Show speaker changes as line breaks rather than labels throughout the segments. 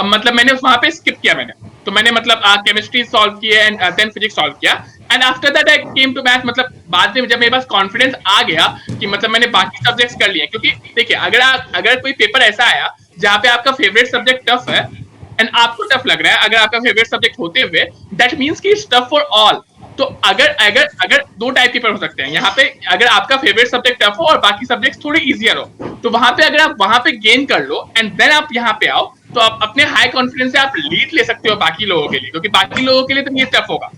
मतलब मैंने वहां पे स्किप किया मैंने, तो मैंने मतलब केमिस्ट्री सॉल्व की है एंड देन फिजिक्स सॉल्व किया, and after that I came to math. मतलब बाद में जब मेरे पास कॉन्फिडेंस आ गया कि मतलब मैंने बाकी सब्जेक्ट्स कर लिए, क्योंकि देखिए अगर कोई पेपर ऐसा आया जहाँ पे आपका फेवरेट सब्जेक्ट टफ है एंड आपको टफ लग रहा है, अगर आपका फेवरेट सब्जेक्ट होते हुए, दैट मीन्स कि इट्स टफ फॉर ऑल। तो अगर अगर अगर दो टाइप के पेपर हो सकते हैं यहाँ पे, अगर आपका फेवरेट सब्जेक्ट टफ हो और बाकी सब्जेक्ट थोड़े इजियर हो, तो वहां पे अगर आप वहां पे गेन कर लो एंड देन आप यहाँ पे आओ, तो आप अपने हाई कॉन्फिडेंस से आप लीड ले सकते हो बाकी लोगों के लिए, क्योंकि बाकी लोगों के लिए तो ये टफ होगा।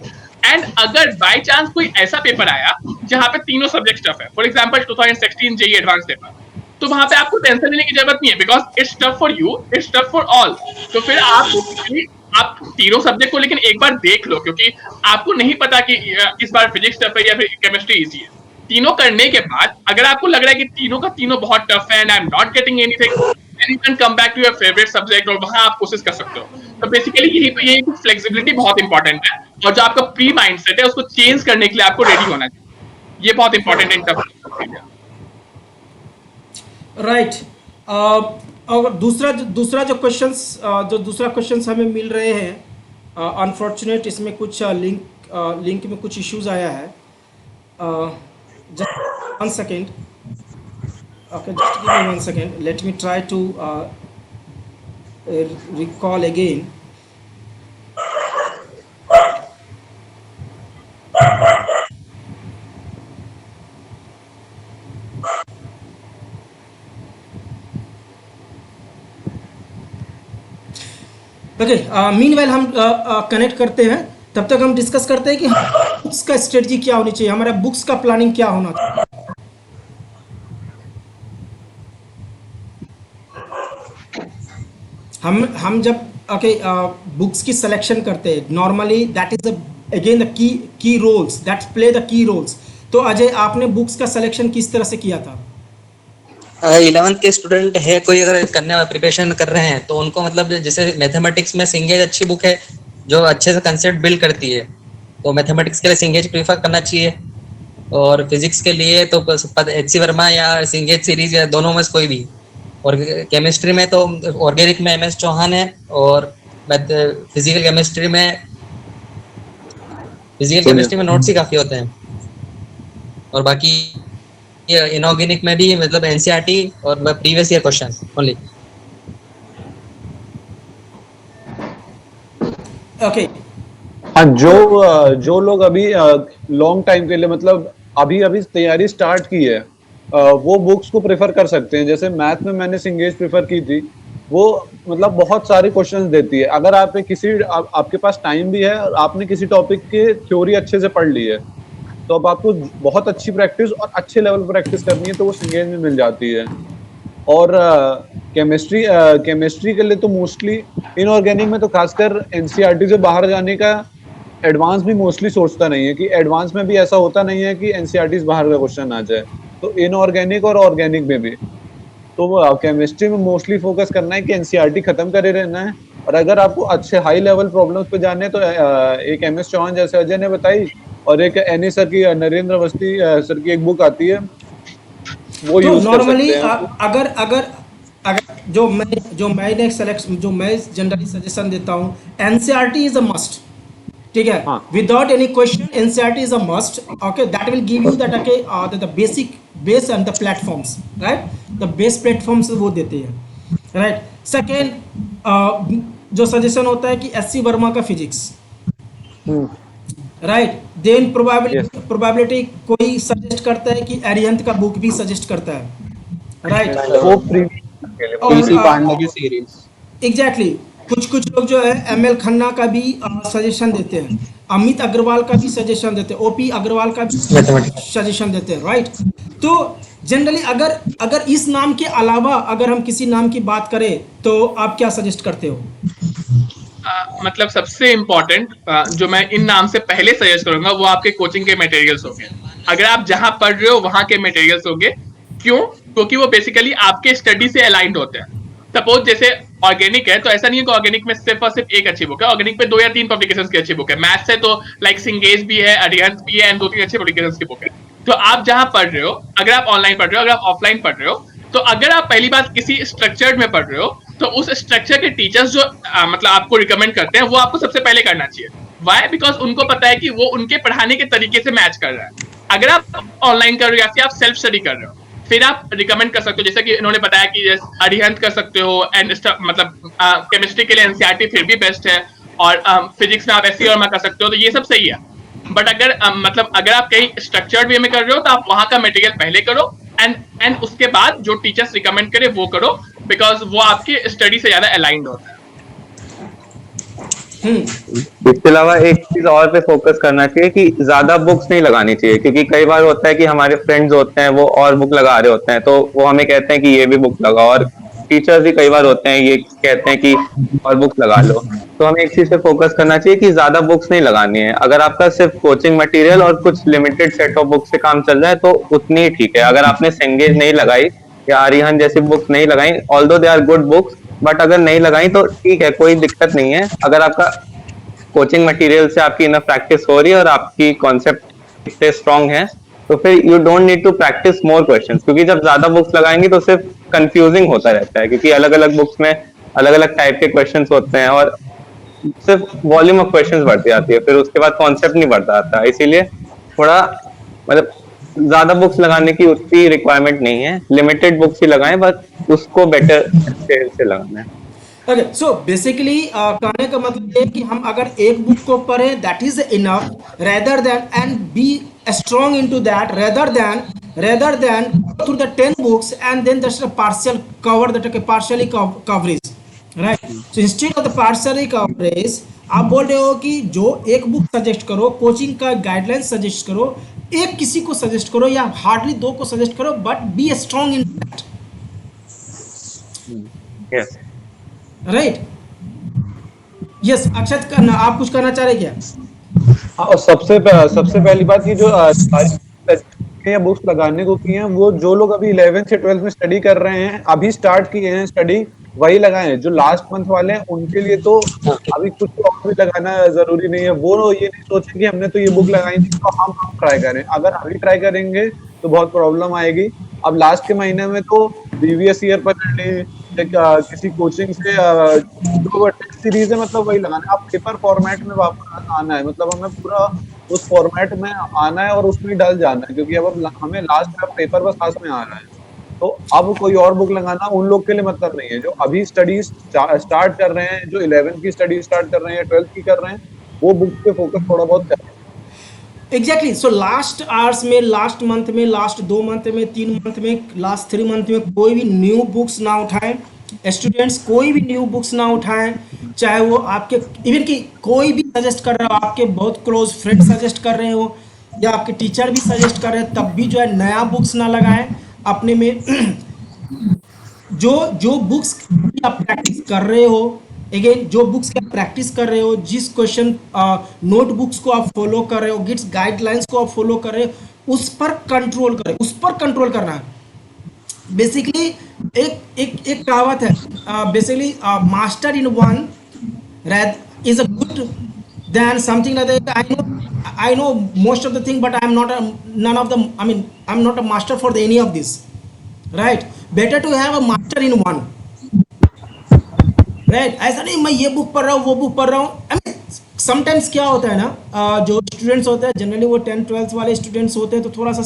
एंड अगर बाई चांस कोई ऐसा पेपर आया जहां पे तीनों सब्जेक्ट टफ है, for example 2016 JEE advance paper, तो वहां पे आपको टेंशन लेने की जरूरत नहीं है, because it's tough for you, it's tough for all. तो फिर आप बेसिकली आप तीनों सब्जेक्ट को लेकिन एक बार देख लो, क्योंकि आपको नहीं पता कि इस बार फिजिक्स टफ है या फिर केमिस्ट्री इजी है। तीनों करने के बाद अगर आपको लग रहा है कि तीनों का तीनों बहुत टफ है and I am not getting anything, then you can come back to your favourite subject और वहां आप कोशिश कर सकते हो। तो बेसिकली यही फ्लेक्सिबिलिटी बहुत इंपॉर्टेंट है, और जो आपका प्री माइंडसेट है उसको चेंज करने के लिए आपको रेडी होना चाहिए। ये बहुत इंपॉर्टेंट है इन टफ।
राइट। और दूसरा जो क्वेश्चंस जो दूसरा क्वेश्चंस हमें मिल रहे हैं, अनफॉर्चुनेट इसमें कुछ लिंक में कुछ इश्यूज आया है। Just 1 second, okay, just give me 1 second, let me try to recall again. Okay, meanwhile हम कनेक्ट करते हैं, तब तक हम डिस्कस करते हैं कि बुक्स का स्ट्रेटजी क्या होनी चाहिए, हमारा बुक्स का प्लानिंग क्या होना चाहिए। हम जब बुक्स की सिलेक्शन करते हैं, normally that is again the key roles that play the key roles. तो अजय, आपने बुक्स का सिलेक्शन किस तरह से किया था?
11th के स्टूडेंट है, कोई अगर करने प्रिपरेशन कर रहे हैं, तो उनको मतलब जैसे मैथमेटिक्स में सिंगेज अच्छी बुक है जो अच्छे से कंसेप्ट बिल्ड करती है, तो मैथमेटिक्स के लिए सिंगेज प्रीफर करना चाहिए। और फिजिक्स के लिए तो एच.सी. वर्मा या सिंगेज सीरीज या दोनों में से कोई भी। और केमिस्ट्री में तो ऑर्गेनिक में एम.एस. चौहान है, और फिजिकल केमिस्ट्री में नोट्स ही काफी होते हैं। और बाकी इनऑर्गेनिक में भी मतलब एनसीईआरटी और previous year question only.
Okay.
हाँ, जो लोग अभी लॉन्ग टाइम के लिए मतलब अभी तैयारी स्टार्ट की है, वो बुक्स को प्रेफर कर सकते हैं। जैसे मैथ में मैंने सिंगेज प्रेफर की थी, वो मतलब बहुत सारे क्वेश्चंस देती है। अगर आपके पास टाइम भी है और आपने किसी टॉपिक की थ्योरी अच्छे से पढ़ ली है, तो अब आपको बहुत अच्छी प्रैक्टिस और अच्छे लेवल पर प्रैक्टिस करनी है, तो वो सिंगेज में मिल जाती है। और केमिस्ट्री के लिए तो मोस्टली, इनऑर्गेनिक में तो खासकर एनसीईआरटी से बाहर जाने का एडवांस भी मोस्टली सोचता नहीं है, कि एडवांस में भी ऐसा होता नहीं है कि एनसीईआरटी से बाहर का क्वेश्चन आ जाए। तो इनऑर्गेनिक और ऑर्गेनिक में भी तो केमिस्ट्री में मोस्टली फोकस करना है कि एनसीईआरटी खत्म करे रहना है। और अगर आपको अच्छे हाई लेवल प्रॉब्लम्स पे जाने हैं, तो एक एम.एस. चौहान जैसे अजय ने बताई, और एक एनए सर की, नरेंद्र अवस्थी सर की एक बुक आती है, वो
तो
यूज कर
नॉर्मली
सकते हैं।
अगर जो मैं जनरली सजेशन देता हूँ, एनसीईआरटी इज अ मस्ट, ठीक है,
हाँ।
Without any question NCERT is a must. Okay, that will give you that the base and the platforms, right, the base platforms वो देते हैं, राइट। सेकेंड जो सजेशन होता है कि एस.सी. वर्मा का फिजिक्स, राइट, देन प्रोबेबिलिटी कोई सजेस्ट करता है कि अरिहंत का बुक भी सजेस्ट करता है, राइट।
वो
पीसी पांडे की सीरीज।
एग्जैक्टली, कुछ लोग जो है एमएल खन्ना का भी सजेशन देते हैं, अमित अग्रवाल का भी सजेशन देते हैं, ओपी अग्रवाल का भी सजेशन देते हैं, राइट। तो जनरली अगर इस नाम के अलावा अगर हम किसी नाम की बात करें, तो आप क्या सजेस्ट करते हो?
मतलब सबसे इम्पोर्टेंट जो मैं इन नाम से पहले सजेस्ट करूंगा, वो आपके कोचिंग के मटेरियल्स होंगे। अगर आप जहां पढ़ रहे हो वहां के मटेरियल्स होंगे। क्यों? क्योंकि वो बेसिकली आपके स्टडी से अलाइंड होते हैं। सपोज जैसे ऑर्गेनिक है, तो ऐसा नहीं है कि ऑर्गेनिक में सिर्फ और सिर्फ एक अच्छी बुक है। ऑर्गेनिक में 2 या 3 पब्लिकेशंस की अच्छी बुक है। मैथ्स है तो लाइक सिंगेज भी है, अरिहंत भी है, एंड 2-3 अच्छी पब्लिकेशंस की बुक है। तो आप जहां पढ़ रहे हो, अगर आप ऑनलाइन पढ़ रहे हो, अगर आप ऑफलाइन पढ़ रहे हो, तो अगर आप पहली बात किसी स्ट्रक्चर्ड में पढ़ रहे हो, तो उस स्ट्रक्चर के टीचर्स जो मतलब आपको रिकमेंड करते हैं वो आपको सबसे पहले करना चाहिए। वाई? बिकॉज उनको पता है कि वो उनके पढ़ाने के तरीके से मैच कर रहा है। अगर आप ऑनलाइन कर रहे हो या फिर आप सेल्फ स्टडी कर रहे हो, फिर आप रिकमेंड कर सकते हो, जैसे कि इन्होंने बताया कि अरिहंत कर सकते हो, एंड मतलब केमिस्ट्री के लिए एनसीईआरटी फिर भी बेस्ट है, और फिजिक्स में आप एससी वर्मा कर सकते हो, तो ये सब सही है। बट अगर मतलब अगर आप कहीं स्ट्रक्चर्ड वे में कर रहे हो तो आप वहां का मटेरियल पहले करो, एंड उसके बाद जो टीचर्स रिकमेंड करे वो करो, बिकॉज वो आपके स्टडी से ज्यादा अलाइंड होता है।
इसके अलावा एक चीज और पे फोकस करना चाहिए कि ज्यादा बुक्स नहीं लगानी चाहिए, क्योंकि कई बार होता है कि हमारे फ्रेंड्स होते हैं वो और बुक लगा रहे होते हैं, तो वो हमें कहते हैं कि ये भी बुक लगाओ, और टीचर्स भी कई बार होते हैं ये कहते हैं कि और बुक्स लगा लो। तो हमें एक चीज पे फोकस करना चाहिए कि ज्यादा बुक्स नहीं लगानी है। अगर आपका सिर्फ कोचिंग मटेरियल और कुछ लिमिटेड सेट ऑफ बुक्स से काम चल रहा है तो उतनी ही ठीक है। अगर आपने सेंगेज नहीं लगाई या आरिहंत जैसी बुक्स नहीं लगाई, although they are good books, but अगर नहीं लगाई तो ठीक है, कोई दिक्कत नहीं है। अगर आपका कोचिंग मटेरियल से आपकी इनफ प्रैक्टिस हो रही है और आपकी कॉन्सेप्ट इतने स्ट्रांग है, तो फिर you don't need to practice more questions, क्योंकि जब ज्यादा बुक्स लगाएंगे तो सिर्फ कंफ्यूजिंग होता रहता है, क्योंकि अलग अलग बुक्स में अलग अलग टाइप के क्वेश्चंस होते हैं और सिर्फ वॉल्यूम ऑफ क्वेश्चंस बढ़ती जाती है, फिर उसके बाद कॉन्सेप्ट नहीं बढ़ता आता। इसीलिए थोड़ा मतलब ज्यादा बुक्स लगाने की उतनी रिक्वायरमेंट नहीं है, लिमिटेड बुक्स ही लगाएं, बस उसको बेटर से लगाना है।
ओके, सो बेसिकली कहने का मतलब ये कि हम अगर एक बुक को पढ़ें that is enough, rather than and be strong into that, rather than through the 10 books and then just partial cover, that partially coverage, right? So instead of the partially coverage आप बोल रहे हो कि जो एक book suggest करो, coaching का guideline suggest करो, एक किसी को सजेस्ट करो या हार्डली 2 को सजेस्ट करो, but be strong in that,
yes
right? Yes, Akshat करना आप कुछ करना चाह रहे क्या?
हाँ, और सबसे पहली बात की जो या बुक्स लगाने को की हैं, वो जो लोग अभी 11th से 12th में स्टडी कर रहे हैं, अभी स्टार्ट किए हैं स्टडी, वही लगाएं। जो लास्ट मंथ वाले हैं उनके लिए तो अभी कुछ और भी लगाना जरूरी नहीं है। वो ये नहीं सोचें कि हमने तो ये बुक लगाई थी तो हम ट्राई करें। अगर अभी ट्राई करेंगे तो बहुत प्रॉब्लम आएगी। अब लास्ट के महीने में तो प्रीवियस ईयर पर किसी कोचिंग से जो टेस्ट सीरीज है मतलब वही लगाना है। आप पेपर फॉर्मेट में वापस आना है, मतलब हमें पूरा उस फॉर्मेट में आना है और उसमें डल जाना है, क्योंकि अब हमें लास्ट में पेपर बस पास में आ रहा है। तो अब कोई और बुक लगाना उन लोग के लिए मतलब नहीं है जो अभी स्टडी स्टार्ट कर रहे हैं, जो 11th की स्टडी स्टार्ट कर रहे हैं या 12th की कर रहे हैं, वो बुक पे फोकस थोड़ा बहुत करें।
एग्जैक्टली। सो लास्ट आवर्स में, लास्ट मंथ में, लास्ट 2 मंथ में, 3 मंथ में, लास्ट 3 मंथ में कोई भी न्यू बुक्स ना उठाएं स्टूडेंट्स, कोई भी न्यू बुक्स ना उठाएं, चाहे वो आपके इवन कि कोई भी सजेस्ट कर रहा हो, आपके बहुत क्लोज फ्रेंड सजेस्ट कर रहे हो या आपके टीचर भी सजेस्ट कर रहे हैं, तब भी जो है नया बुक्स ना लगाएं अपने में। जो बुक्स आप प्रैक्टिस कर रहे हो, अगेन जो बुक्स का प्रैक्टिस कर रहे हो, जिस क्वेश्चन नोटबुक्स को आप फॉलो कर रहे हो, गिट्स गाइडलाइंस को आप फॉलो कर रहे हो, उस पर कंट्रोल करें, उस पर कंट्रोल करना है। बेसिकली एक कहावत है, basically master in one is a good then something like that. I know most of the thing, but I am not none of them. I mean, I'm not a master for any of this, right? Better to have a master in one, right? ऐसा नहीं मैं ये book पढ़ रहा हूँ, वो book पढ़ रहा हूँ। I mean, समटाइम्स क्या होता है ना, जो स्टूडेंट्स होते हैं जनरली वो 10th 12th वाले स्टूडेंट्स होते हैं, तो थोड़ा सा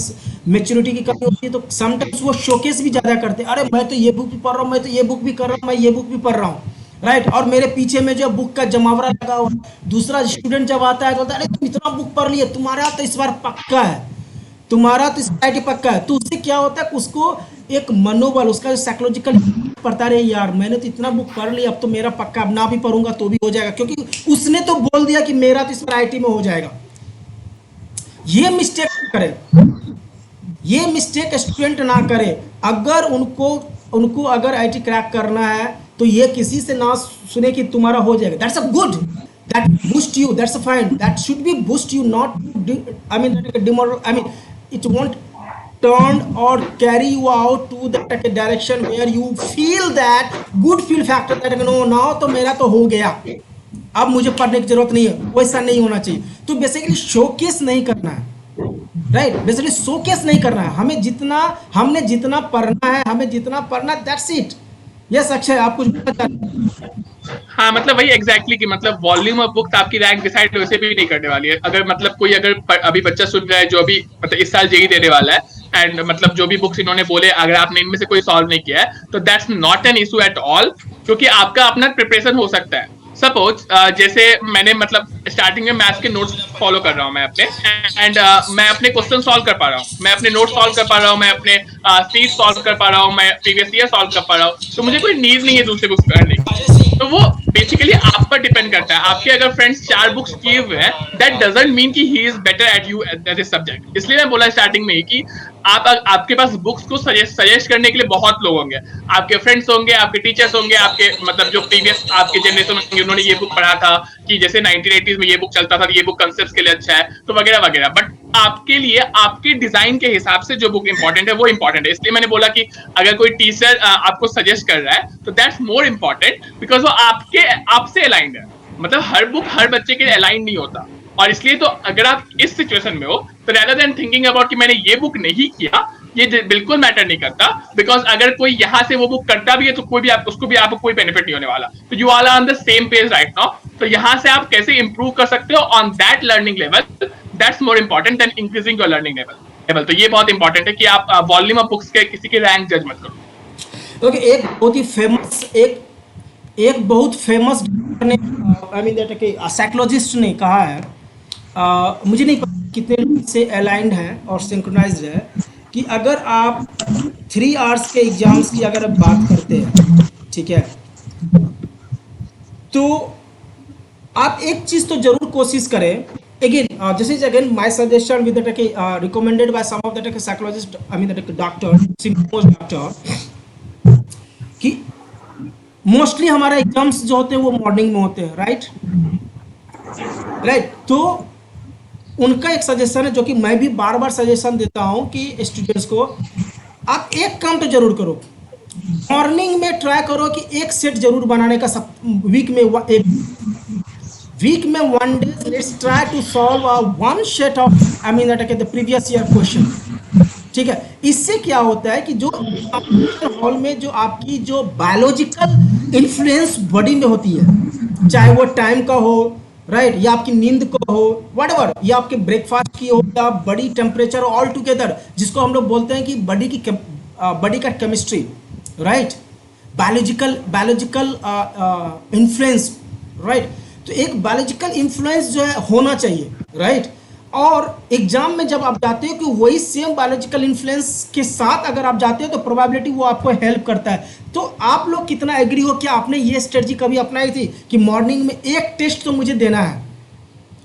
मेच्योरिटी की कमी होती है, तो समटाइम्स वो शोकेस भी ज़्यादा करते हैं। अरे मैं तो ये बुक भी पढ़ रहा हूँ, मैं तो ये बुक भी कर रहा हूँ, मैं ये बुक भी पढ़ रहा हूँ, राइट? और मेरे पीछे में जो बुक का जमावड़ा लगा हुआ, दूसरा स्टूडेंट जब आता है तो बोलता है अरे तुम इतना बुक पढ़ लिए, तुम्हारा तो इस बार पक्का है, तुम्हारा तो इस आईटी पक्का है। तो उससे क्या होता है, उसको एक मनोबल, उसका जो साइकोलॉजिकल पढ़ता रहे, यार मैंने तो इतना बुक पढ़ लिया, अब तो मेरा पक्का, अब ना भी पढ़ूंगा तो भी हो जाएगा, क्योंकि उसने तो बोल दिया कि मेरा तो इस बार आईटी में हो जाएगा। ये मिस्टेक करें, ये मिस्टेक स्टूडेंट ना करें। अगर उनको अगर आईटी क्रैक करना है तो ये किसी से ना सुने कि तुम्हारा हो जाएगा। That's a good, that boost you, that's a fine, that should be boost you, not I mean it won't turn or carry you out to that direction where you feel that good feel factor that no now तो मेरा तो हो गया, अब मुझे पढ़ने की जरूरत नहीं है। वैसा नहीं होना चाहिए। तो बेसिकली शोकेस नहीं करना है, राइट? बेसिकली शोकेस नहीं करना है। हमने जितना पढ़ना है, हमें जितना पढ़ना, दैट्स इट। यस अक्षय, आप कुछ बोलना चाहते हैं?
हाँ मतलब वही एग्जैक्टली कि मतलब वॉल्यूम ऑफ बुक्स आपकी रैंक डिसाइड वैसे भी नहीं करने वाली है। अगर मतलब कोई अगर अभी बच्चा सुन रहा है जो अभी मतलब इस साल जेई देने वाला है एंड मतलब जो भी बुक्स इन्होंने बोले अगर आपने इनमें से कोई सॉल्व नहीं किया है तो that's not an issue at all, क्योंकि आपका अपना प्रिपरेशन हो सकता है। सपोज जैसे मैंने मतलब स्टार्टिंग में मैथ्स के नोट्स फॉलो कर रहा हूँ मैं अपने, एंड मैं अपने क्वेश्चन सॉल्व कर पा रहा हूँ, मैं अपने नोट्स सॉल्व कर पा रहा हूँ, मैं अपने सीट सॉल्व कर पा रहा हूँ, मैं प्रीवियस ईयर सॉल्व कर पा रहा हूँ, तो मुझे कोई नीड नहीं है दूसरे बुक्स पढ़ने की। तो वो बेसिकली आप पर डिपेंड करता है। आपके अगर फ्रेंड्स 4 बुक्स किए हुए हैं दैट डजंट मीन कि he is better at you at this subject. इसलिए मैं बोला स्टार्टिंग में ही कि आपके पास बुक्स को सजेस्ट करने के लिए बहुत लोग होंगे, आपके फ्रेंड्स होंगे, आपके टीचर्स होंगे, आपके मतलब जो प्रीवियस आपके जनरेशन में उन्होंने ये बुक पढ़ा था कि जैसे 1980s में ये बुक चलता था, ये बुक कंसेप्ट के लिए अच्छा है, तो वगैरह वगैरह। बट आपके लिए आपके डिजाइन के हिसाब से जो बुक इंपॉर्टेंट है वो इंपॉर्टेंट है। इसलिए मैंने बोला कि अगर कोई टीचर आपको सजेस्ट कर रहा है तो दैट्स मोर इंपॉर्टेंट, बिकॉज वो आपसे अलाइंड है। मतलब हर बुक हर बच्चे के लिए अलाइन नहीं होता, और इसलिए तो अगर आप इस सिचुएशन में हो तो रेदर देन थिंकिंग अबाउट कि मैंने ये बुक नहीं किया, ये बिल्कुल मैटर नहीं करता, बिकॉज अगर कोई यहाँ से वो बुक करता भी है तो कोई भी उसको भी आपको कोई बेनिफिट नहीं होने वाला। तो you all are on the same page right now, तो यहाँ से आप कैसे इंप्रूव कर सकते हो on that learning level, that's more important than increasing your learning level. तो ये बहुत इंपॉर्टेंट है कि आप वॉल्यूम ऑफ बुक्स के किसी की रैंक जज मत करो।
ओके, एक बहुत ही फेमस एक बहुत फेमस ने आई मीन दैट कि साइकोलॉजिस्ट ने कहा है, मुझे नहीं पता कितने लोग से अलाइंड है और सिंक्रोनाइज्ड है, कि अगर आप 3 आवर्स के एग्जाम्स की अगर आप बात करते हैं, ठीक है, तो आप एक चीज तो जरूर कोशिश करें। Again this is again my suggestion with that recommended by some of that psychologist, I mean that doctor, सिंगमोस्ट डॉक्टर, कि मोस्टली हमारे एग्जाम्स जो होते हैं वो मॉर्निंग में होते हैं, राइट। तो उनका एक सजेशन है जो कि मैं भी बार बार सजेशन देता हूं कि स्टूडेंट्स को, आप एक काम तो जरूर करो, मॉर्निंग में ट्राई करो कि एक सेट जरूर बनाने का। वीक में 1 day let's try to solve one set of I mean that the previous year question, ठीक है। इससे क्या होता है कि जो हॉल में जो आपकी जो बायोलॉजिकल इन्फ्लुएंस बॉडी में होती है, चाहे वो टाइम का हो, राइट, या आपकी नींद को हो, व्हाटएवर, या आपके ब्रेकफास्ट की हो, या बॉडी टेम्परेचर, ऑल टुगेदर, जिसको हम लोग बोलते हैं कि बॉडी का chemistry, right, biological influence, right. तो एक बायोलॉजिकल इन्फ्लुएंस जो है होना चाहिए, राइट। और एग्जाम में जब आप जाते हो कि वही सेम बायोलॉजिकल इन्फ्लुएंस के साथ अगर आप जाते हो तो प्रोबेबिलिटी वो आपको हेल्प करता है। तो आप लोग कितना एग्री हो, क्या आपने ये स्ट्रेटजी कभी अपनाई थी कि मॉर्निंग में एक टेस्ट तो मुझे देना है,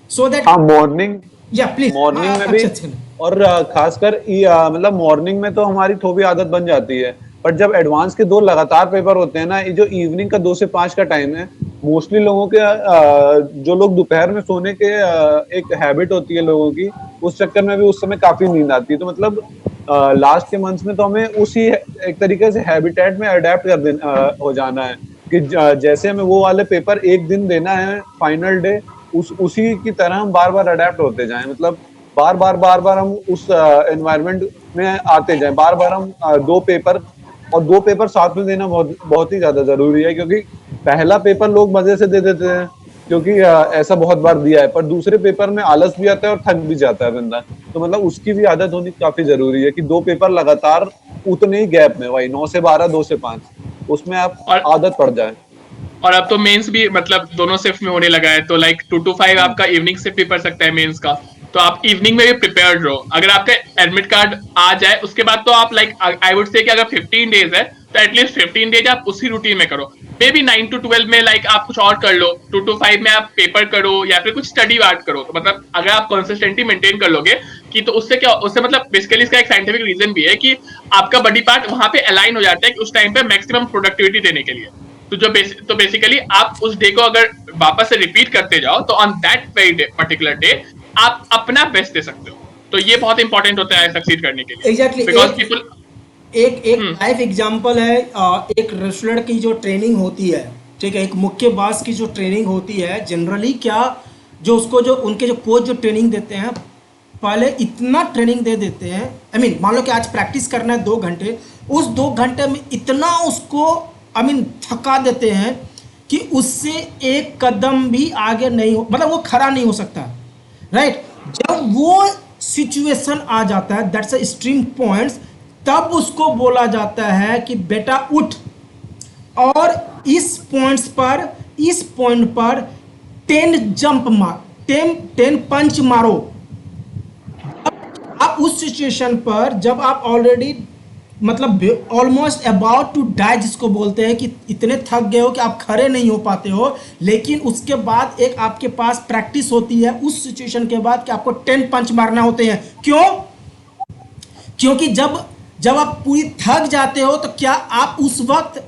सो दैट
मॉर्निंग,
या प्लीज
मॉर्निंग में भी, और खासकर मतलब मॉर्निंग में तो हमारी थोड़ी आदत बन जाती है, बट जब एडवांस के 2 लगातार पेपर होते हैं ना, ये जो इवनिंग का 2 से 5 का टाइम है, मोस्टली लोगों के जो लोग दोपहर में सोने के एक हैबिट होती है लोगों की, उस चक्कर में भी उस समय काफी नींद आती है। तो मतलब लास्ट के मंथ्स में तो हमें उसी एक तरीके से हैबिटेट में अडेप्ट कर देना हो जाना है कि जैसे हमें वो वाले पेपर एक दिन देना है फाइनल डे, उसी की तरह हम बार बार अडेप्ट होते जाएं। मतलब बार बार हम उस एनवायरनमेंट में आते जाएं, बार बार हम 2 पेपर साथ में देना बहुत ही ज्यादा जरूरी है, क्योंकि पहला पेपर लोग मजे से दे देते हैं क्योंकि ऐसा बहुत बार दिया है, पर दूसरे पेपर में आलस भी आता है और थक भी जाता है बंदा। तो मतलब उसकी भी आदत होनी काफी जरूरी है कि 2 पेपर लगातार उतने ही गैप में, वही 9 से 12, 2 से 5, उसमें आप आदत पड़ जाए।
और अब तो मेंस भी मतलब दोनों शिफ्ट में होने लगा है, तो लाइक 2 to 5 आपका इवनिंग शिफ्ट भी पड़ सकता है मेंस का, तो आप इवनिंग में भी प्रिपेयर्ड रहो। अगर आपका एडमिट कार्ड आ जाए उसके बाद तो आप लाइक आई वुड से कि अगर 15 डेज है तो एटलीस्ट 15 डेज आप उसी रूटीन में करो। मे बी 9 to 12 में लाइक आप कुछ और कर लो, 2 to 5 में आप पेपर करो या फिर कुछ स्टडी वार्ड करो। तो मतलब अगर आप कंसिस्टेंटली मेंटेन कर लोगे कि, तो उससे क्या, उससे मतलब बेसिकली इसका एक साइंटिफिक रीजन भी है कि आपका बॉडी पार्ट वहां पे अलाइन हो जाता है कि उस टाइम पे मैक्सिमम प्रोडक्टिविटी देने के लिए। तो बेसिकली आप उस डे को अगर वापस से रिपीट करते जाओ तो on that very particular day आप अपना बेस्ट दे सकते हो। तो ये बहुत इंपॉर्टेंट होता है सक्सीड करने के लिए।
एग्जैक्टली,
बिकॉज पीपल
एक लाइव एग्जांपल है, एक रेस्लर की जो ट्रेनिंग होती है, ठीक है, एक मुक्केबाज की जो ट्रेनिंग होती है, जनरली क्या जो उसको जो उनके जो कोच जो ट्रेनिंग देते हैं, पहले इतना ट्रेनिंग दे देते हैं, आई मीन मान लो कि आज प्रैक्टिस करना है 2 घंटे, उस 2 घंटे में इतना उसको थका देते हैं कि उससे एक कदम भी आगे नहीं हो, मतलब वो खड़ा नहीं हो सकता, राइट। जब वो सिचुएशन आ जाता है, दैट्स अ एक्सट्रीम पॉइंट्स, तब उसको बोला जाता है कि बेटा उठ और इस पॉइंट पर 10 जंप मार, 10 पंच मारो। आप उस सिचुएशन पर जब आप ऑलरेडी मतलब ऑलमोस्ट अबाउट टू डाई, जिसको बोलते हैं कि इतने थक गए हो कि आप खड़े नहीं हो पाते हो, लेकिन उसके बाद एक आपके पास प्रैक्टिस होती है उस सिचुएशन के बाद कि आपको 10 पंच मारना होते हैं। क्यों? क्योंकि जब आप पूरी थक जाते हो तो क्या आप उस वक्त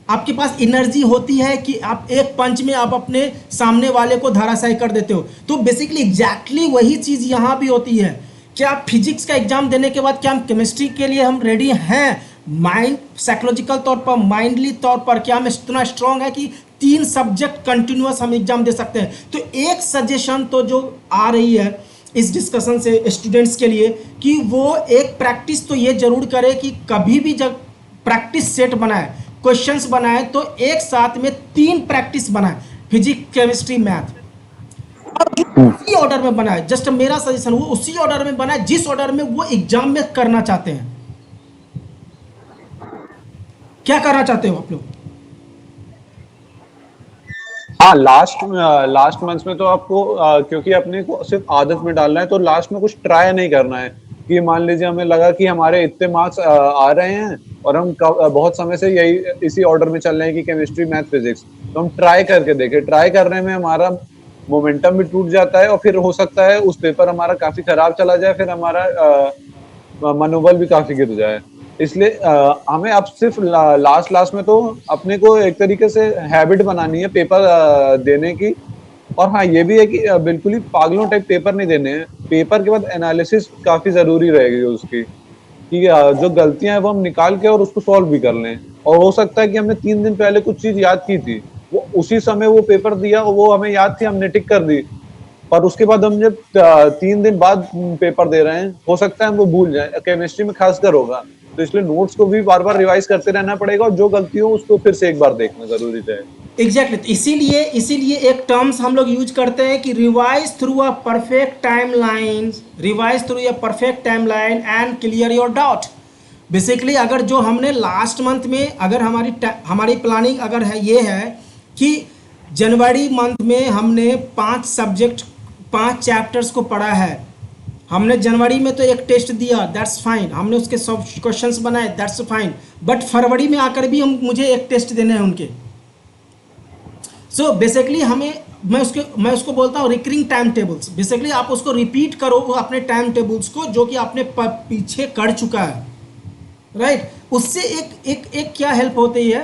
आपके पास एनर्जी होती है कि आप एक पंच में आप अपने सामने वाले को धराशायी कर देते हो। तो बेसिकली एग्जैक्टली वही चीज़ यहाँ भी होती है। क्या फिजिक्स का एग्जाम देने के बाद क्या हम केमिस्ट्री के लिए हम रेडी हैं? माइंड साइकोलॉजिकल तौर पर, माइंडली तौर पर क्या हम इतना स्ट्रांग है कि 3 सब्जेक्ट कंटिन्यूअस हम एग्जाम दे सकते हैं? तो एक सजेशन तो जो आ रही है इस डिस्कशन से स्टूडेंट्स के लिए कि वो एक प्रैक्टिस तो ये जरूर करे कि कभी भी जब प्रैक्टिस सेट बनाए, क्वेश्चंस बनाए, तो एक साथ में 3 प्रैक्टिस बनाए, फिजिक्स, केमिस्ट्री, मैथ, और उसी ऑर्डर में बनाए। जस्ट मेरा सजेशन, वो उसी ऑर्डर में बनाए जिस ऑर्डर में वो एग्जाम में करना चाहते हैं। क्या करना चाहते हो आप लोग?
हाँ, लास्ट मंथ में तो आपको क्योंकि अपने को सिर्फ आदत में डालना है, तो लास्ट में कुछ ट्राई नहीं करना है कि मान लीजिए हमें लगा कि हमारे इतने मार्क्स आ रहे हैं और हम बहुत समय से यही इसी ऑर्डर में चल रहे हैं कि केमिस्ट्री, मैथ, फिजिक्स, तो हम ट्राई करके देखें। ट्राई करने में हमारा मोमेंटम भी टूट जाता है और फिर हो सकता है उस पेपर हमारा काफी खराब चला जाए, फिर हमारा मनोबल भी काफी गिर जाए। इसलिए हमें अब सिर्फ लास्ट में तो अपने को एक तरीके से हैबिट बनानी है पेपर देने की। और हाँ, ये भी है कि बिल्कुल ही पागलों टाइप पेपर नहीं देने हैं। पेपर के बाद एनालिसिस काफी जरूरी रहेगी उसकी, कि जो गलतियां हैं वो हम निकाल के और उसको सॉल्व भी कर लें। और हो सकता है कि हमने 3 दिन पहले कुछ चीज याद की थी, वो उसी समय वो पेपर दिया और वो हमें याद थी, हमने टिक कर दी, पर उसके बाद हम जब 3 दिन बाद पेपर दे रहे हैं, हो सकता है हम वो भूल जाए। केमिस्ट्री में खासकर होगा, तो इसलिए नोट्स को भी बार बार रिवाइज करते रहना पड़ेगा और जो गलती हो उसको फिर से एक बार देखना जरूरी है।
एग्जैक्टली इसीलिए एक टर्म्स हम लोग यूज करते हैं कि revise through a perfect timeline and clear your doubt. Basically अगर जो हमने लास्ट मंथ में, अगर हमारी प्लानिंग अगर है ये है कि जनवरी मंथ में हमने 5 चैप्टर्स को पढ़ा है, हमने जनवरी में तो एक टेस्ट दिया, दैट्स फाइन, हमने उसके सब क्वेश्चंस बनाए, दैट्स फाइन, बट फरवरी में आकर भी मुझे एक टेस्ट देने हैं उनके। सो बेसिकली मैं उसको बोलता हूँ रिकरिंग टाइम टेबल्स। बेसिकली आप उसको रिपीट करो अपने टाइम टेबल्स को जो कि आपने पीछे कर चुका है, राइट। उससे एक क्या हेल्प होती है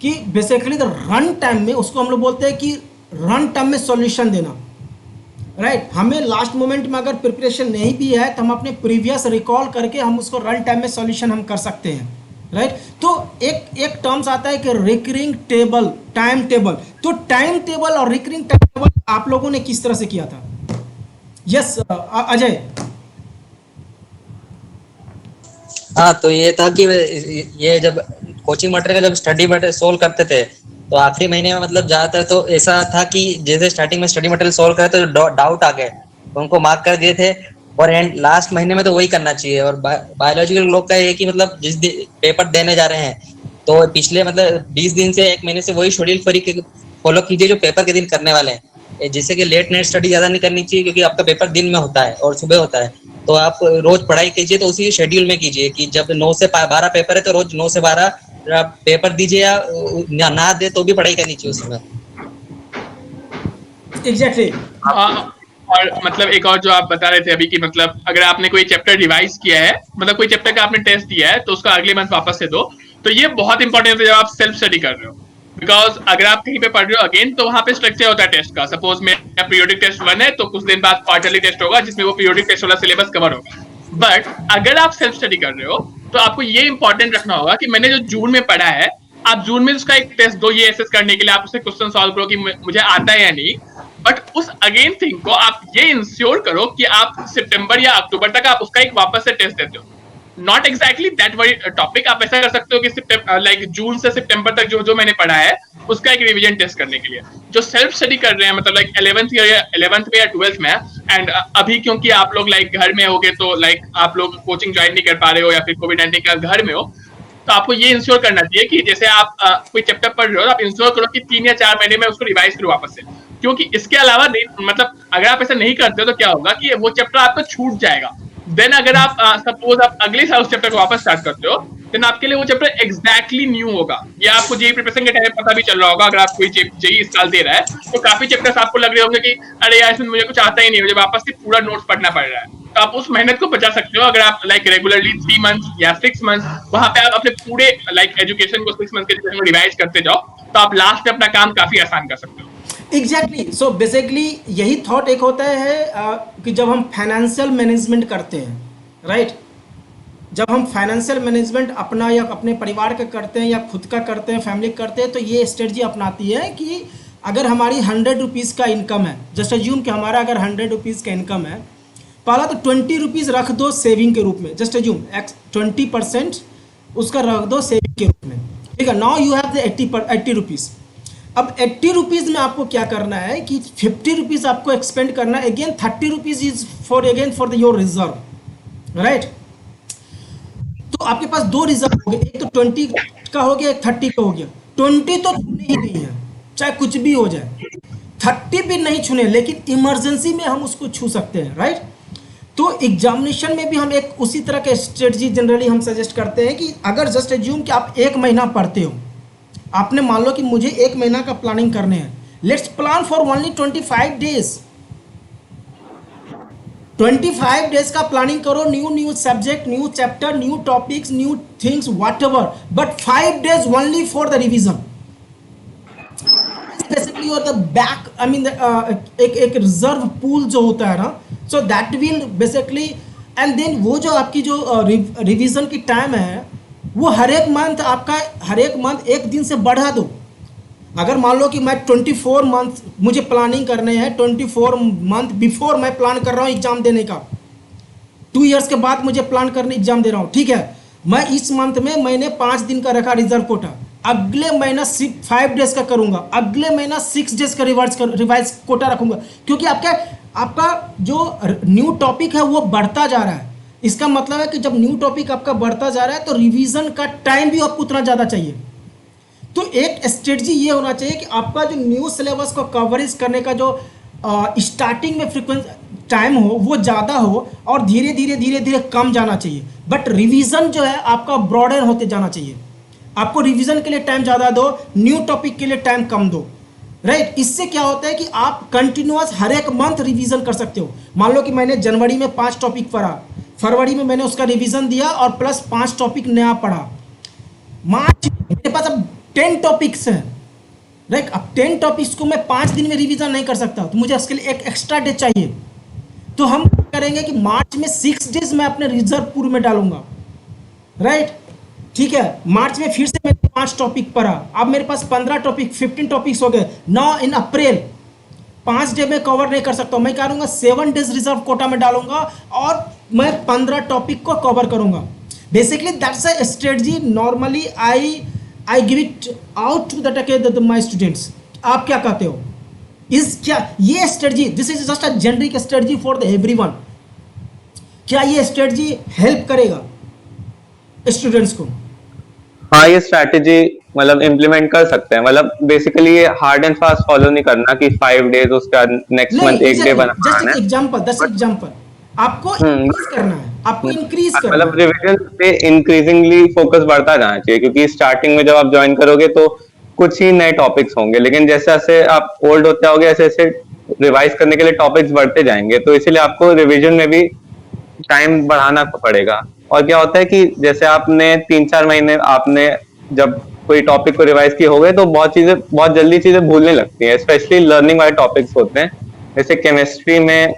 कि बेसिकली रन टाइम में, उसको हम लोग बोलते हैं कि रन टाइम में सॉल्यूशन देना, राइट। हमें लास्ट मोमेंट में अगर प्रिपरेशन नहीं भी है तो हम अपने प्रीवियस रिकॉल करके हम उसको रन टाइम में सॉल्यूशन हम कर सकते हैं, राइट। तो एक टर्म्स आता है कि रिकरिंग टाइम टेबल। तो टाइम टेबल और रिकरिंग टाइम टेबल आप लोगों ने किस तरह से किया था? यस अजय।
हाँ, तो ये था कि ये जब कोचिंग मटेरियल का जब स्टडी मटेरियल सोल्व करते थे तो आखिरी महीने में मतलब ज्यादातर तो ऐसा था कि जैसे स्टार्टिंग में स्टडी मटेरियल सोल्व करे तो डाउट आ गए तो उनको मार्क कर दिए थे, और एंड लास्ट महीने में तो वही करना चाहिए। और बायोलॉजिकल लोग का ये कि मतलब जिस दिन पेपर देने जा रहे हैं तो पिछले मतलब 20 दिन से 1 महीने से वही शेड्यूल फॉलो कीजिए जो पेपर के दिन करने वाले हैं। जैसे कि लेट नाइट स्टडी ज्यादा नहीं करनी चाहिए क्योंकि आपका पेपर दिन में होता है और सुबह होता है, तो आप रोज पढ़ाई कीजिए तो उसी शेड्यूल में कीजिए कि जब 9 से 12 पेपर है तो रोज 9 से 12 पेपर दीजिए, या ना दे तो भी पढ़ाई करनी चाहिए उसमें।
एग्जैक्टली।
और मतलब एक और जो आप बता रहे थे अभी कि मतलब अगर आपने कोई चैप्टर रिवाइज किया है, मतलब कोई चैप्टर का आपने टेस्ट दिया है तो उसका अगले मंथ वापस से दो, तो ये बहुत इंपॉर्टेंट है जब आप सेल्फ स्टडी कर रहे हो। बिकॉज अगर आप कहीं पे पढ़ रहे हो अगेन तो वहां पे स्ट्रक्चर होता है टेस्ट का। सपोज मेरा पीरियोडिक टेस्ट 1 है तो कुछ दिन बाद क्वार्टरली टेस्ट होगा जिसमें वो पीरियोडिक टेस्ट वाला सिलेबस कवर होगा। बट अगर आप सेल्फ स्टडी कर रहे हो तो आपको ये इंपॉर्टेंट रखना होगा कि मैंने जो जून में पढ़ा है, आप जून में उसका एक टेस्ट दो ये एसेस करने के लिए, आप उससे क्वेश्चन सॉल्व करो कि मुझे आता है या नहीं। बट उस अगेन थिंग को आप ये इंश्योर करो कि आप सितंबर या अक्टूबर तक आप उसका एक वापस से टेस्ट देते हो। Not exactly that worry topic, आप ऐसा कर सकते हो कि लाइक जून से सितंबर तक जो जो मैंने पढ़ा है उसका एक रिवीजन टेस्ट करने के लिए। जो सेल्फ स्टडी कर रहे हैं मतलब लाइक 11th में या 12th में, एंड अभी क्योंकि आप लोग लाइक घर में होगे तो लाइक आप लोग कोचिंग ज्वाइन नहीं कर पा रहे हो या फिर कोविड-19 का घर में हो, तो आपको ये इंश्योर करना चाहिए कि जैसे आप कोई चैप्टर पढ़ रहे हो, आप इंश्योर करो कि 3 या 4 महीने में उसको रिवाइज करो वापस से, क्योंकि इसके अलावा मतलब अगर आप ऐसा नहीं करते हो तो क्या होगा कि वो चैप्टर आपका छूट जाएगा। देन अगर आप सपोज आप अगले साल उस चैप्टर को वापस स्टार्ट करते हो, देन आपके लिए वो चैप्टर एग्जैक्टली न्यू होगा। ये आपको जेई प्रिपरेशन के टाइम में पता भी चल रहा होगा। अगर आप कोई जेई इस साल दे रहा है तो काफी चैप्टर्स आपको लग रहे होंगे कि अरे यार इसमें मुझे कुछ आता ही नहीं, मुझे वापस से पूरा नोट्स पढ़ना पड़ रहा है। तो आप उस मेहनत को बचा सकते हो अगर आप लाइक रेगुलरली 3 मंथ या 6 मंथ वहां पे आप अपने पूरे लाइक एजुकेशन को 6 मंथ के एजुकेशन को रिवाइज करते जाओ, तो आप लास्ट में अपना काम काफी आसान कर सकते हो।
एग्जैक्टली। सो बेसिकली यही थॉट एक होता है कि जब हम फाइनेंशियल मैनेजमेंट करते हैं, राइट, जब हम फाइनेंशियल मैनेजमेंट अपना या अपने परिवार का करते हैं या खुद का करते हैं, फैमिली का करते हैं, तो ये स्ट्रेटजी अपनाती है कि अगर हमारी 100 रुपीज़ का इनकम है, जस्ट अज्यूम कि हमारा अगर 100 रुपीज़ का इनकम है, पहला तो 20 रुपीज़ रख दो सेविंग के रूप में, जस्ट अज्यूम 20% उसका रख दो सेविंग के रूप में, ठीक है। Now you have the 80 rupees. अब 80 रुपीज़ में आपको क्या करना है कि 50 रुपीज़ आपको एक्सपेंड करना है, again 30 rupees is for your reserve, right. तो आपके पास 2 रिजर्व हो गए, एक तो 20 का हो गया, एक 30 का हो गया। 20 तो छूने ही नहीं है, चाहे कुछ भी हो जाए। 30 भी नहीं छूने, लेकिन इमरजेंसी में हम उसको छू सकते हैं, राइट। तो एग्जामिनेशन में भी हम एक उसी तरह के स्ट्रेटजी जनरली हम सजेस्ट करते हैं कि अगर जस्ट एज्यूम कि आप 1 महीना पढ़ते हो, आपने मान लो कि मुझे 1 महीना का प्लानिंग करने हैं, let's plan for only 25 days. 25 days का प्लानिंग करो, new subject, new chapter, new topics, new things, whatever, but 5 days only for the revision. Basically और द बैक, आई मीन एक रिजर्व पूल जो होता है ना, so that will basically, and then वो जो आपकी जो रिवीजन की टाइम है वो हर एक मंथ 1 दिन से बढ़ा दो। अगर मान लो कि मैं 24 मंथ मुझे प्लानिंग करने हैं, 24 मंथ बिफोर मैं प्लान कर रहा हूँ एग्जाम देने का, 2 इयर्स के बाद मुझे प्लान करने एग्जाम दे रहा हूँ, ठीक है। मैं इस मंथ में मैंने 5 दिन का रखा रिजर्व कोटा, अगले महीना 5 डेज का करूंगा, अगले महीना 6 डेज का रिवाइज कोटा रखूंगा, क्योंकि आपका जो न्यू टॉपिक है वो बढ़ता जा रहा है। इसका मतलब है कि जब न्यू टॉपिक आपका बढ़ता जा रहा है तो रिवीजन का टाइम भी आपको उतना ज़्यादा चाहिए। तो एक स्ट्रेटजी ये होना चाहिए कि आपका जो न्यू सिलेबस को कवरेज करने का जो स्टार्टिंग में फ्रीक्वेंसी टाइम हो वो ज़्यादा हो और धीरे धीरे कम जाना चाहिए, बट रिवीजन जो है आपका ब्रॉडर होते जाना चाहिए। आपको रिवीजन के लिए टाइम ज़्यादा दो, न्यू टॉपिक के लिए टाइम कम दो, राइट। इससे क्या होता है कि आप कंटिन्यूअस हर एक मंथ रिवीजन कर सकते हो। मान लो कि मैंने जनवरी में 5 टॉपिक पढ़ा, फरवरी में मैंने उसका रिवीजन दिया और प्लस 5 टॉपिक नया पढ़ा, मार्च मेरे पास अब 10 टॉपिक्स हैं, राइट। अब 10 टॉपिक्स को मैं 5 दिन में रिवीजन नहीं कर सकता, तो मुझे उसके लिए एक एक्स्ट्रा डे चाहिए। तो हम करेंगे कि मार्च में 6 डेज मैं अपने रिजर्व पूल में डालूंगा, राइट, ठीक है। मार्च में फिर से मैंने 5 टॉपिक पढ़ा, अब मेरे पास 15 टॉपिक 15 टॉपिक्स हो गए। नाउ इन अप्रैल 5 डे में कवर नहीं कर सकता, मैं क्या करूँगा 7 डेज रिजर्व कोटा में डालूंगा और मैं 15 टॉपिक को कवर करूँगा। Basically that's a strategy normally I give it out to the my students. आप क्या कहते हो? क्या ये strategy, this is just a generic strategy for the everyone, क्या ये स्ट्रेटजी हेल्प करेगा स्टूडेंट्स को?
हाँ, ये स्ट्रैटेजी मतलब इम्प्लीमेंट कर सकते हैं। मतलब बेसिकली ये हार्ड एंड फास्ट फॉलो नहीं करना कि 5 डेज उसके बाद नेक्स्ट मंथ 1 डे बनाना है।
जस्ट एग्जांपल आपको इंक्रीज करना है, आपको इंक्रीज करना
मतलब रिवीजन पे इंक्रीजिंगली फोकस बढ़ता जाना चाहिए, क्योंकि स्टार्टिंग में जब आप ज्वाइन करोगे तो कुछ ही नए टॉपिक्स होंगे, लेकिन जैसे जैसे आप ओल्ड होते होगे ऐसे ऐसे रिवाइज करने के लिए टॉपिक्स बढ़ते जाएंगे, तो इसीलिए आपको रिवीजन में भी टाइम बढ़ाना पड़ेगा। और क्या होता है कि जैसे आपने 3-4 महीने आपने जब कोई टॉपिक को रिवाइज किए हो गए तो बहुत जल्दी चीजें भूलने लगती हैं, स्पेशली लर्निंग वाले टॉपिक्स होते हैं। जैसे केमिस्ट्री में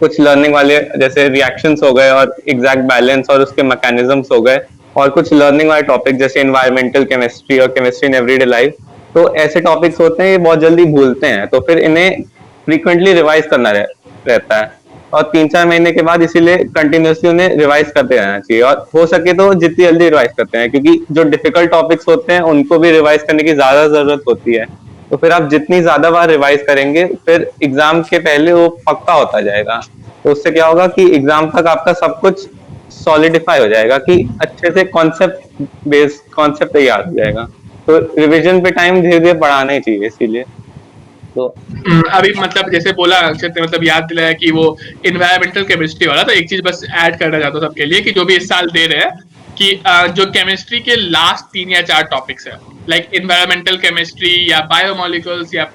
कुछ लर्निंग वाले जैसे रिएक्शंस हो गए और एग्जैक्ट बैलेंस और उसके मैकेनिज्म्स हो गए, और कुछ लर्निंग वाले टॉपिक जैसे एनवायरमेंटल केमिस्ट्री और केमिस्ट्री इन एवरीडे लाइफ, तो ऐसे टॉपिक्स होते हैं ये बहुत जल्दी भूलते हैं, तो फिर इन्हें फ्रीक्वेंटली रिवाइज करना रहता है। और 3-4 महीने के बाद इसीलिए कंटिन्यूसली उन्हें रिवाइज करते रहना चाहिए, और हो सके तो जितनी जल्दी रिवाइज करते हैं, क्योंकि जो डिफिकल्ट टॉपिक्स होते हैं उनको भी रिवाइज करने की ज्यादा जरूरत होती है। तो फिर आप जितनी ज्यादा बार रिवाइज करेंगे फिर एग्जाम के पहले वो पक्का होता जाएगा। तो उससे क्या होगा कि एग्जाम तक आपका सब कुछ सॉलिडिफाई हो जाएगा, कि अच्छे से कॉन्सेप्ट तैयार हो जाएगा। तो रिवीजन पे टाइम धीरे धीरे बढ़ाना ही चाहिए इसीलिए। तो
अभी मतलब जैसे बोला अक्षय ने, मतलब याद दिलाया कि वो इन्वायरमेंटल केमिस्ट्री वाला, तो एक चीज बस ऐड करना चाहता हूँ सबके लिए कि जो भी इस साल दे रहे हैं कि जो केमिस्ट्री के लास्ट 3 या 4 टॉपिक्स है, लाइक इन्वायरमेंटल केमिस्ट्री या बायोमोलिकुल्स या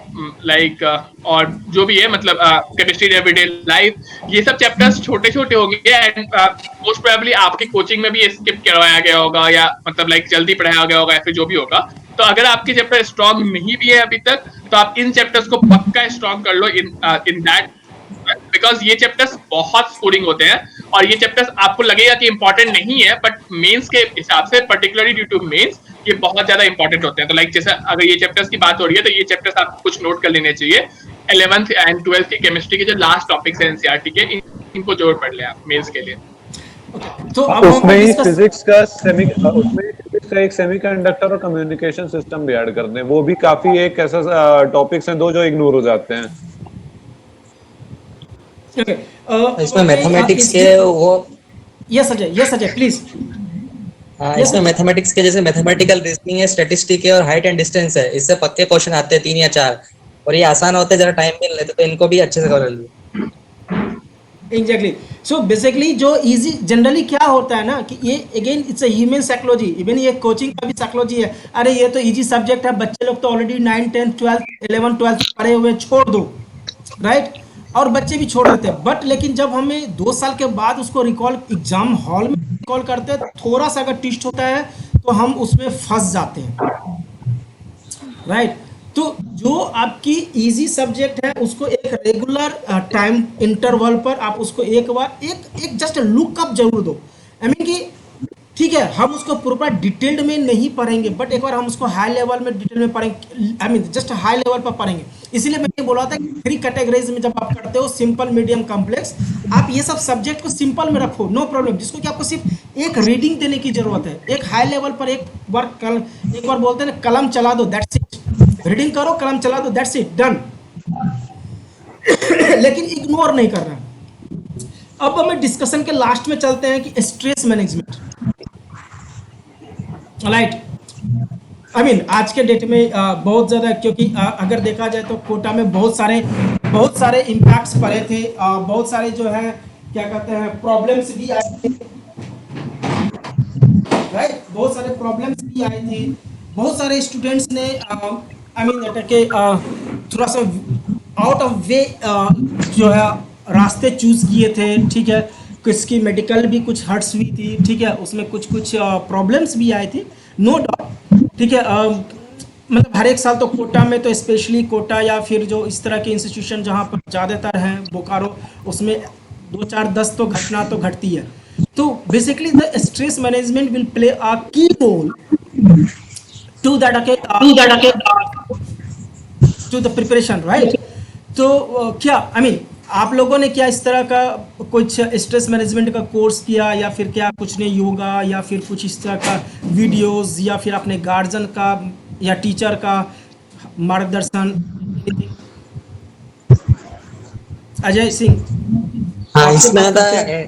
लाइक और जो भी है, मतलब केमिस्ट्री एवरीडे लाइफ, ये सब चैप्टर्स छोटे छोटे होंगे एंड मोस्ट प्रोबेबली आपकी कोचिंग में भी स्किप करवाया गया होगा या मतलब लाइक जल्दी पढ़ाया गया होगा या फिर जो भी होगा। तो अगर आपके चैप्टर स्ट्रॉन्ग नहीं भी है अभी तक, तो आप इन चैप्टर्स को पक्का स्ट्रॉन्ग कर लो इन दैट, बिकॉज ये चैप्टर्स बहुत स्कोरिंग होते हैं और ये चैप्टर्स आपको लगेगा कि इंपॉर्टेंट नहीं है, बट मेंस के हिसाब से पर्टिकुलरली ड्यू टू मेंस ये बहुत ज्यादा इंपॉर्टेंट होते हैं। तो लाइक जैसे अगर ये चैप्टर्स की बात हो रही है तो ये चैप्टर्स आप कुछ नोट कर लेने चाहिए। 11th एंड 12th की केमिस्ट्री के जो लास्ट टॉपिक्स हैं एनसीईआरटी के, इनको जोड़ पढ़ ले आप मेंस के लिए।
तो अब
उसमें ही फिजिक्स का एक सेमीकंडक्टर और कम्युनिकेशन सिस्टम भी ऐड कर दें, वो भी काफी एक ऐसा टॉपिक्स हैं दो जो इग्नोर हो जाते हैं।
इसमें मैथमेटिक्स के वो
यस अजय प्लीज।
इसमें मैथमेटिक्स के जैसे मैथमेटिकल रीजनिंग है, स्टैटिस्टिक है और हाइट एंड डिस्टेंस है, इससे पक्के क्वेश्चन आते हैं 3 या 4, और ये आसान होते हैं, जरा टाइम मिल लेते तो इनको भी अच्छे से कर लीजिए।
एग्जैक्टली। सो बेसिकली जो इजी जनरली क्या होता है ना कि ये again it's a human psychology, even ये कोचिंग का भी साइकोलॉजी है। अरे ये तो इजी सब्जेक्ट है, बच्चे लोग तो ऑलरेडी 9, 10, 12, 11, 12 पढ़े हुए, छोड़ दो, राइट? और बच्चे भी छोड़ देते हैं। बट लेकिन जब हमें 2 साल के बाद उसको रिकॉल एग्जाम हॉल में रिकॉल करते हैं, थोड़ा सा अगर ट्विस्ट होता है तो हम उसमें फंस जाते हैं, राइट? तो जो आपकी इजी सब्जेक्ट है उसको एक रेगुलर टाइम इंटरवल पर आप उसको एक बार एक जस्ट लुकअप जरूर दो। आई मीन कि ठीक है हम उसको पूरा डिटेल्ड में नहीं पढ़ेंगे, बट एक बार हम उसको हाई लेवल में डिटेल में पढ़ेंगे, I mean just high level पर पढ़ेंगे। इसीलिए मैंने बोला था कि 3 कैटेगरीज में जब आप करते हो, सिंपल, मीडियम, कॉम्प्लेक्स, आप ये सब सब्जेक्ट को सिंपल में रखो, नो प्रॉब्लम, जिसको कि आपको सिर्फ एक रीडिंग देने की जरूरत है। एक हाई लेवल पर एक बार बोलते हैं ना, कलम चला दो, दैट्स इट। रीडिंग करो, कलम चला दो, दैट्स इट, डन। लेकिन इग्नोर नहीं करना। अब हमें डिस्कशन के लास्ट में चलते हैं कि stress management, right? I mean आज के डेट में बहुत ज़्यादा, क्योंकि अगर देखा जाए तो कोटा में बहुत सारे इम्पैक्ट्स पड़े थे, बहुत सारे जो है क्या कहते हैं प्रॉब्लम्स भी आए थे, राइट? बहुत सारे प्रॉब्लम्स भी आए थे। बहुत सारे स्टूडेंट्स ने आई मीन के थोड़ा सा आउट ऑफ वे जो है रास्ते चूज किए थे, ठीक है? किसकी मेडिकल भी कुछ हर्ट्स हुई थी, ठीक है? उसमें कुछ प्रॉब्लम्स भी आए थे, नो डाउट, ठीक है? मतलब हर एक साल तो कोटा में, तो स्पेशली कोटा या फिर जो इस तरह के इंस्टीट्यूशन जहाँ पर ज़्यादातर हैं, बोकारो, उसमें 2, 4, 10 तो घटना तो घटती है। तो basically the stress management will play a key role to the preparation, right? तो क्या आई मीन आप लोगों ने क्या इस तरह का कुछ स्ट्रेस मैनेजमेंट का कोर्स किया, या फिर क्या कुछ ने योगा या फिर कुछ इस तरह का वीडियोस, या फिर अपने गार्जियन का या टीचर का मार्गदर्शन? अजय सिंह।
हाँ, इसमें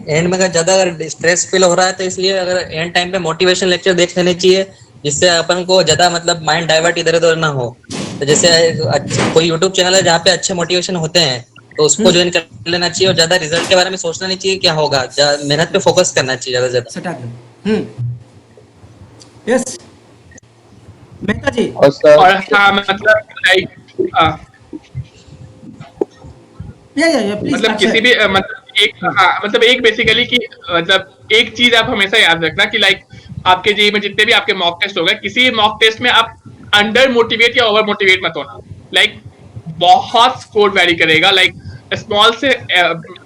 एंड में ज्यादा अगर स्ट्रेस फील हो रहा है तो इसलिए अगर एंड टाइम पे मोटिवेशन लेक्चर देख लेने चाहिए, जिससे अपन को ज्यादा मतलब माइंड डाइवर्ट इधर उधर ना हो। तो जैसे कोई यूट्यूब चैनल है जहाँ पे अच्छे मोटिवेशन होते हैं, तो उसको ज्वाइन कर लेना चाहिए, और ज्यादा रिजल्ट के बारे में सोचना नहीं चाहिए क्या होगा, मेहनत पे फोकस करना चाहिए ज्यादा से ज्यादा।
यस मेहता जी।
और हाँ मतलब लाइक मतलब किसी भी मतलब एक बेसिकली कि मतलब एक चीज आप हमेशा याद रखना कि लाइक आपके जेईई में जितने भी आपके मॉक टेस्ट हो गए, किसी मॉक टेस्ट में आप अंडर मोटिवेट या ओवर मोटिवेट मत होना। लाइक बहुत स्कोर वेरी करेगा, लाइक स्मॉल से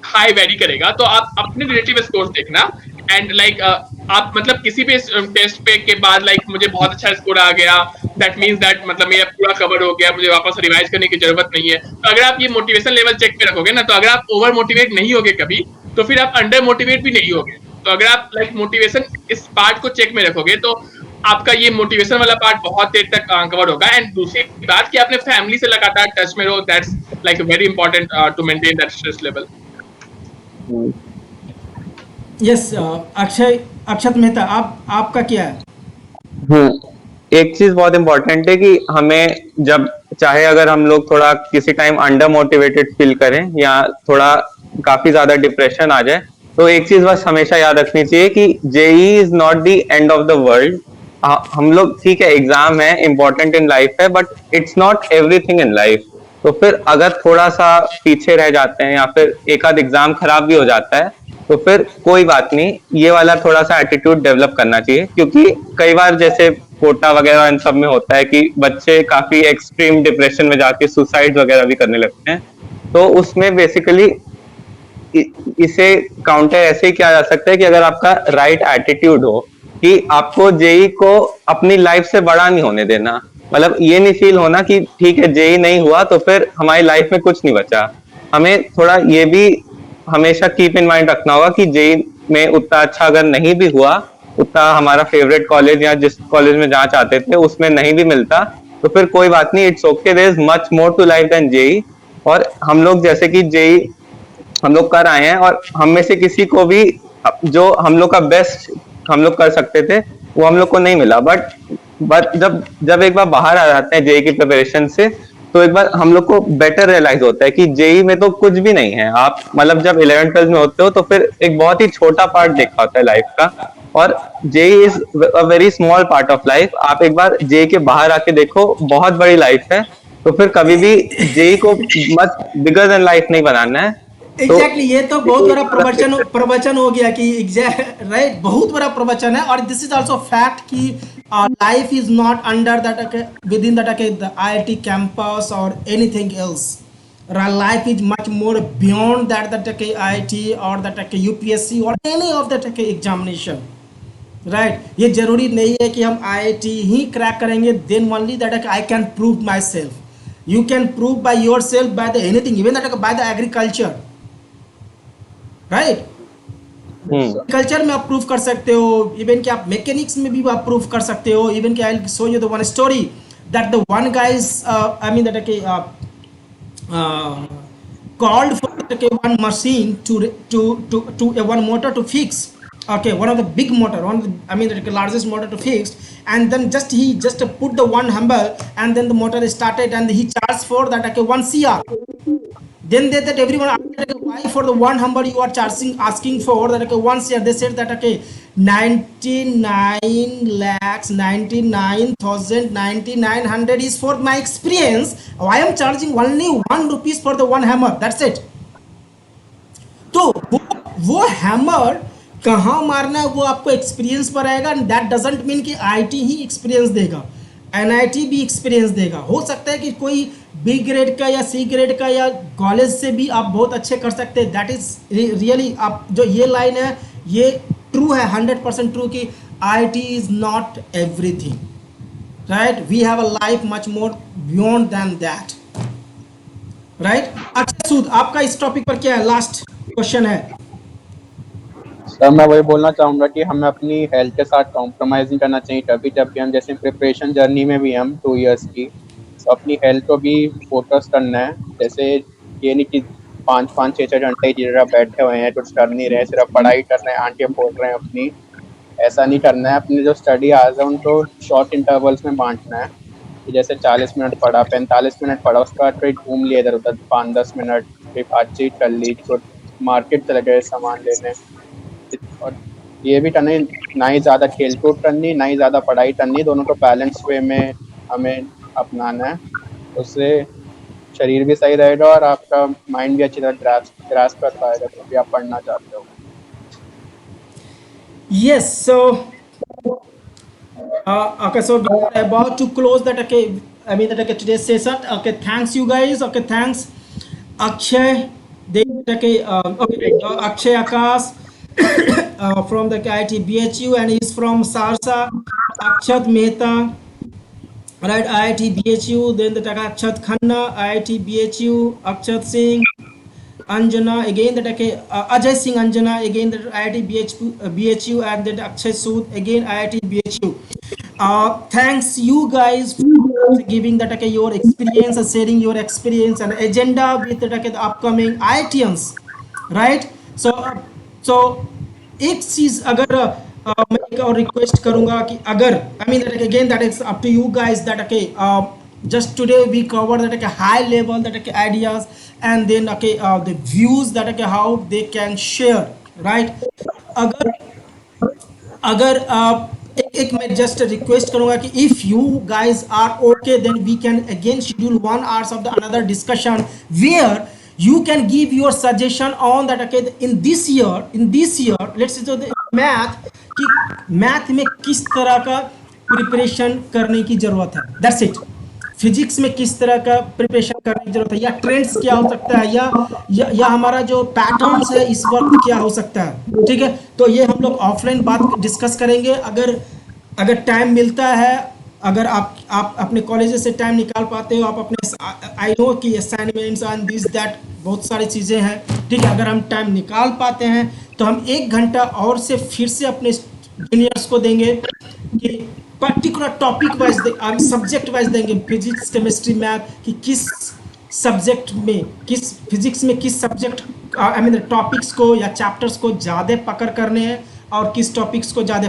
हाई वेरी करेगा, तो आप अपने रिलेटिव स्कोर देखना एंड लाइक आप मतलब किसी भी टेस्ट पे के बाद लाइक मुझे बहुत अच्छा स्कोर आ गया, दैट मीन्स दैट मतलब मेरा पूरा कवर हो गया, मुझे वापस रिवाइज करने की जरूरत नहीं है। तो अगर आप ये मोटिवेशन लेवल चेक में रखोगे ना, तो अगर आप ओवर मोटिवेट नहीं होगे कभी, तो फिर आप अंडर मोटिवेट भी नहीं होगे। तो अगर आप लाइक मोटिवेशन इस पार्ट को चेक में रखोगे, तो आपका ये मोटिवेशन वाला पार्ट बहुत देर तक कवर होगा। एंड दूसरी बात कि आपने फैमिली से लगातार टच में रहो, that's like very important to maintain that stress level.
Yes Akshay, Akshat Mehta, आपका क्या है?
एक चीज बहुत इंपॉर्टेंट है कि हमें जब चाहे अगर हम लोग थोड़ा किसी टाइम अंडर मोटिवेटेड फील करें या थोड़ा काफी ज्यादा डिप्रेशन आ जाए, तो एक चीज बस हमेशा याद रखनी चाहिए कि JEE is not the end of the world. हम लोग ठीक है, एग्जाम है, इंपॉर्टेंट इन लाइफ है, but it's not everything in life. तो फिर अगर थोड़ा सा पीछे रह जाते हैं या फिर एक आध एग्जाम खराब भी हो जाता है, तो फिर कोई बात नहीं, ये वाला थोड़ा सा एटीट्यूड डेवलप करना चाहिए। क्योंकि कई बार जैसे कोटा वगैरह इन सब में होता है कि बच्चे काफी एक्सट्रीम डिप्रेशन में जाके सुसाइड वगैरह भी करने लगते हैं। तो उसमें बेसिकली इसे काउंटर ऐसे ही किया जा सकता है कि अगर आपका राइट एटीट्यूड हो कि आपको जेई को अपनी लाइफ से बड़ा नहीं होने देना, मतलब ये नहीं फील होना कि ठीक है जेई नहीं हुआ तो फिर हमारी लाइफ में कुछ नहीं बचा। हमें थोड़ा ये भी हमेशा कीप इन माइंड रखना होगा कि जेई में उतना अच्छा अगर नहीं भी हुआ, उतना हमारा फेवरेट कॉलेज या जिस कॉलेज में जाना चाहते थे उसमें नहीं भी मिलता, तो फिर कोई बात नहीं, it's okay, there is much more to life than JEE. और हम लोग जैसे कि जेई हम लोग कर आए हैं, और हम में से किसी को भी जो हम लोग का बेस्ट हम लोग कर सकते थे वो हम लोग को नहीं मिला। बट जब एक बार बाहर आ जाते हैं जेई की प्रिपरेशन से, तो एक बार हम लोग को बेटर रियलाइज होता है कि जेई में तो कुछ भी नहीं है। आप मतलब जब 11th 12th में होते हो तो फिर एक बहुत ही छोटा पार्ट देखा होता है लाइफ का, और JEE is a very small part of life. आप एक बार जेई के बाहर आके देखो, बहुत बड़ी लाइफ है। तो फिर कभी भी जेई को मच बिगर देन लाइफ नहीं बनाना है।
एग्जैक्टली ये तो बहुत बड़ा प्रवचन हो गया कि एग्जैक्ट राइट, बहुत बड़ा प्रवचन है। और दिस इज आल्सो फैक्ट कि life is not under that with in that IIT campus और anything else. Life is much more beyond that IIT और दैट UPSC और any of that examination, right. ये जरूरी नहीं है कि हम IIT ही क्रैक करेंगे then only that I can prove myself. You can prove by yourself by the anything, even that by the agriculture, right. Culture में आप प्रूव कर सकते हो, इवन कि आप मैकेनिक्स में भी आप प्रूव कर सकते हो। इवन कि I will show you the one story that the one guys I mean that called for one machine to one motor to fix, okay, one of the big motor, I mean the largest motor to fix, and then he just put the one hammer and then the motor started and he charged for that, okay, 1 CR. Then that everyone asked, okay, why for the one hammer you are asking for that, okay, 1 CR? They said that, okay, 99,99,900 is for my experience. I am charging only 1 rupees for the one hammer, that's it. तो वो hammer कहाँ मारना है वो आपको experience पर आएगा। That doesn't mean कि IIT ही एक्सपीरियंस देगा, NIT भी एक्सपीरियंस देगा। हो सकता है कि कोई B ग्रेड का या C ग्रेड का या कॉलेज से भी आप बहुत अच्छे कर सकते हैं। दैट इज रियली, आप जो ये लाइन है ये ट्रू है, 100% ट्रू कि IIT is not everything, right. We have a life much more beyond than that, right. अच्छा सूद, आपका इस टॉपिक पर क्या है, लास्ट क्वेश्चन है?
सर मैं वही बोलना चाहूँगा कि हमें अपनी हेल्थ के साथ कॉम्प्रोमाइज़ नहीं करना चाहिए कभी, जब भी हम जैसे प्रिपरेशन जर्नी में भी हम 2 इयर्स की, तो अपनी हेल्थ को भी फोकस करना है। जैसे ये नहीं कि 5-5, 6-6 घंटे की जगह बैठे हुए हैं, कुछ कर नहीं रहे, सिर्फ पढ़ाई कर रहे हैं, आंखें फोड़ रहे हैं अपनी, ऐसा नहीं करना है। अपनी जो स्टडी आवर्स है उनको शॉर्ट इंटरवल्स में बांटना है कि जैसे 40 मिनट पढ़ा, 45 मिनट पढ़ा, उसके बाद फिर घूम लिया इधर उधर 5-10 मिनट, फिर बातचीत कर ली, कुछ मार्केट चले गए सामान लेने। और ये भी करना, ना ही ज़्यादा खेल कूद करनी, ना ही ज़्यादा पढ़ाई करनी, दोनों को बैलेंस वे में हमें अपनाना है। उससे शरीर भी सही रहेगा और आपका माइंड भी अच्छी तरह ग्रास्प कर पाएगा जो भी आप पढ़ना चाहते हो।
Yes, so okay, so we are about to close that, okay, I mean that, okay, today's session. Okay, thanks you guys. Okay, thanks Akshay, okay, Akshay, Akash, from the IIT BHU, and he's from Sarsa. Akshat Mehta, right? IIT BHU. Then the Akshat Khanna, IIT BHU. Akshat Singh, Anjana, again that Ajay Singh Anjana, again that IIT BHU, and then Akshay Sood, again IIT BHU. Thanks you guys for giving that your experience and sharing your experience and agenda with the upcoming IITians, right? So एक चीज अगर मैं एक और request करूंगा कि अगर I mean that again that is up to you guys that okay just today we covered that high level that ideas, and then the views that how they can share, right? अगर अगर एक मैं just request करूंगा कि if you guys are okay then we can again schedule 1 hours of the another discussion where you can give your suggestion on that in this year let's say the math कि math में किस तरह का preparation करने की जरूरत है, that's it. Physics में किस तरह का प्रिपरेशन करने की जरूरत है, या ट्रेंड्स क्या हो सकता है, या हमारा जो पैटर्न्स है इस वक्त क्या हो सकता है, ठीक है। तो ये हम लोग ऑफलाइन बात डिस्कस करेंगे अगर टाइम मिलता है, अगर आप अपने कॉलेज से टाइम निकाल पाते हो, आप अपने आई नो कि असाइनमेंट्स एंड दिस दैट बहुत सारी चीज़ें हैं, ठीक है। अगर हम टाइम निकाल पाते हैं तो हम 1 घंटा और से फिर से अपने जूनियर्स को देंगे कि particular topic wise subject wise देंगे, फिजिक्स केमिस्ट्री मैथ, कि किस सब्जेक्ट में किस फिजिक्स में किस सब्जेक्ट आई मीन टॉपिक्स को या चैप्टर्स को ज़्यादा पकड़ करने हैं और किस टॉपिक्स को ज़्यादा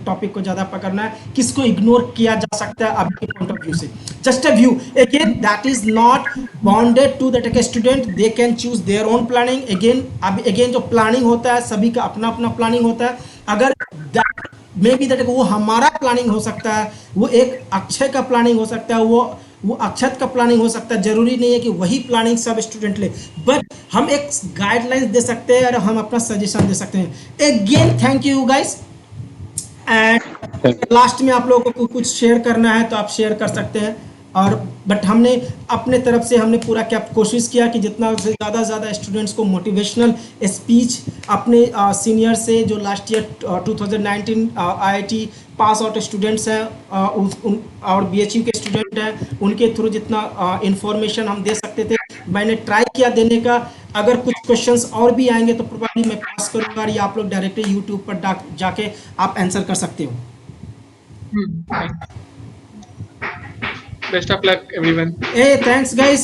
टॉपिक को ज़्यादा पकड़ना है, किसको इग्नोर किया जा सकता है अभी के पॉइंट ऑफ व्यू से। Just a view, again that is not bounded to that student, they can choose their own planning. Again जो प्लानिंग होता है सभी का अपना अपना प्लानिंग होता है। अगर दैट मे बी दैट वो हमारा प्लानिंग हो सकता है, वो एक अक्षय का प्लानिंग हो सकता है, वो अक्षत का प्लानिंग हो सकता है। जरूरी नहीं है कि वही प्लानिंग सब स्टूडेंट ले, बट हम एक गाइडलाइंस दे सकते हैं और हम अपना सजेशन दे सकते हैं। Again thank you guys, and last में आप लोगों को कुछ शेयर करना है तो आप शेयर कर सकते हैं। और बट हमने अपने तरफ से हमने पूरा क्या कोशिश किया कि जितना से ज़्यादा स्टूडेंट्स को मोटिवेशनल स्पीच अपने सीनियर से जो last year 2019 IIT pass out students हैं और बीएचयू के स्टूडेंट हैं, उनके थ्रू जितना इंफॉर्मेशन हम दे सकते थे मैंने ट्राई किया देने का। अगर कुछ क्वेश्चंस और भी आएंगे तो प्रोबेबली मैं पास करूँगा, या आप लोग डायरेक्टली यूट्यूब पर जाके आप आंसर कर सकते हो।
Best of luck everyone.
Hey, thanks guys.